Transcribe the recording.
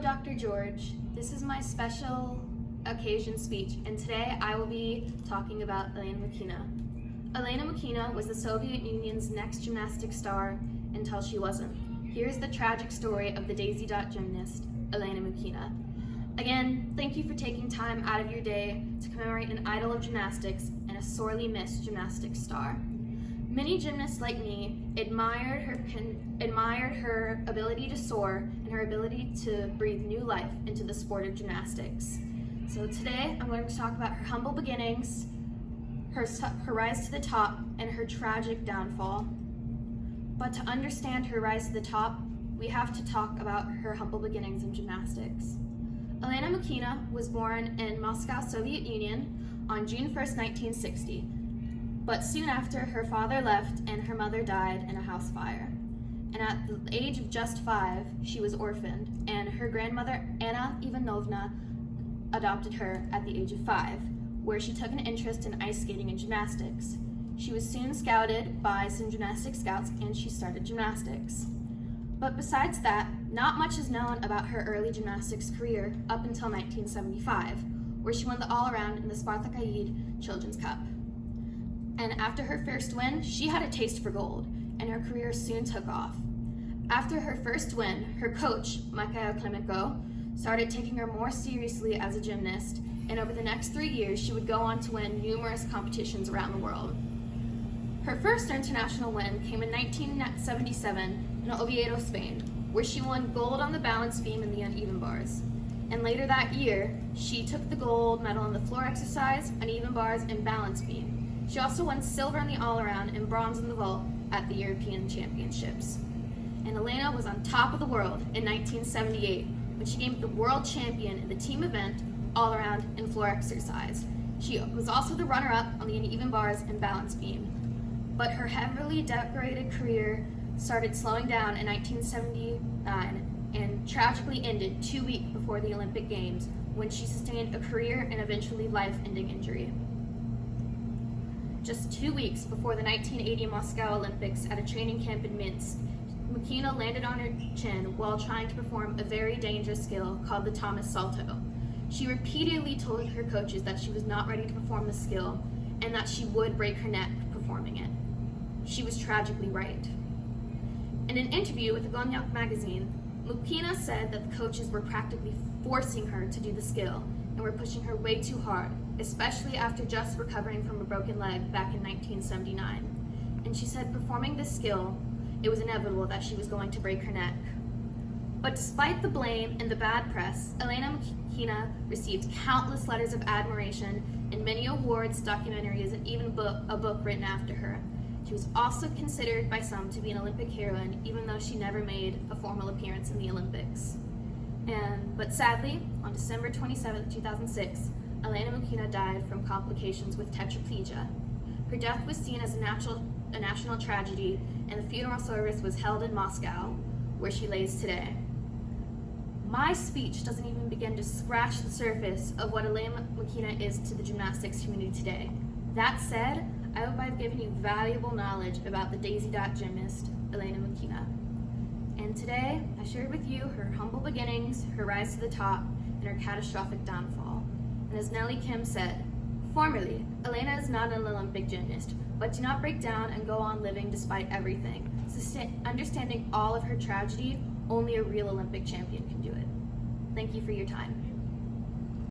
Dr. George. This is my special occasion speech, and today I will be talking about Elena Mukhina. Elena Mukhina was the Soviet Union's next gymnastic star until she wasn't. Here's the tragic story of the Daisy Dot gymnast, Elena Mukhina. Again, thank you for taking time out of your day to commemorate an idol of gymnastics and a sorely missed gymnastics star. Many gymnasts like me admired her ability to soar and her ability to breathe new life into the sport of gymnastics. So today I'm going to talk about her humble beginnings, her rise to the top, and her tragic downfall. But to understand her rise to the top, we have to talk about her humble beginnings in gymnastics. Elena Mukhina was born in Moscow, Soviet Union on June 1st, 1960. But soon after, her father left and her mother died in a house fire. And at the age of just 5, she was orphaned, and her grandmother, Anna Ivanovna, adopted her at the age of 5, where she took an interest in ice skating and gymnastics. She was soon scouted by some gymnastic scouts, and she started gymnastics. But besides that, not much is known about her early gymnastics career up until 1975, where she won the all-around in the Spartak Children's Cup. And after her first win, she had a taste for gold, and her career soon took off. After her first win, her coach, Mikhail Klemenko, started taking her more seriously as a gymnast, and over the next 3 years, she would go on to win numerous competitions around the world. Her first international win came in 1977 in Oviedo, Spain, where she won gold on the balance beam and the uneven bars. And later that year, she took the gold medal in the floor exercise, uneven bars, and balance beam. She also won silver in the all-around and bronze in the vault at the European Championships. And Elena was on top of the world in 1978 when she became the world champion in the team event, all-around, and floor exercise. She was also the runner-up on the uneven bars and balance beam. But her heavily decorated career started slowing down in 1979 and tragically ended 2 weeks before the Olympic Games when she sustained a career and eventually life-ending injury. Just 2 weeks before the 1980 Moscow Olympics at a training camp in Minsk, Mukhina landed on her chin while trying to perform a very dangerous skill called the Thomas Salto. She repeatedly told her coaches that she was not ready to perform the skill and that she would break her neck performing it. She was tragically right. In an interview with the Gomyak magazine, Mukhina said that the coaches were practically forcing her to do the skill and were pushing her way too hard, especially after just recovering from a broken leg back in 1979. And she said performing this skill, it was inevitable that she was going to break her neck. But despite the blame and the bad press, Elena Mukhina received countless letters of admiration and many awards, documentaries, and even a book written after her. She was also considered by some to be an Olympic heroine, even though she never made a formal appearance in the Olympics. But sadly, on December 27, 2006, Elena Mukhina died from complications with tetraplegia. Her death was seen as a national tragedy, and the funeral service was held in Moscow, where she lays today. My speech doesn't even begin to scratch the surface of what Elena Mukhina is to the gymnastics community today. That said, I hope I've given you valuable knowledge about the Daisy Dot gymnast, Elena Mukhina. And today, I shared with you her humble beginnings, her rise to the top, and her catastrophic downfall. And as Nellie Kim said, formerly, Elena is not an Olympic gymnast, but do not break down and go on living despite everything. Understanding all of her tragedy, only a real Olympic champion can do it. Thank you for your time.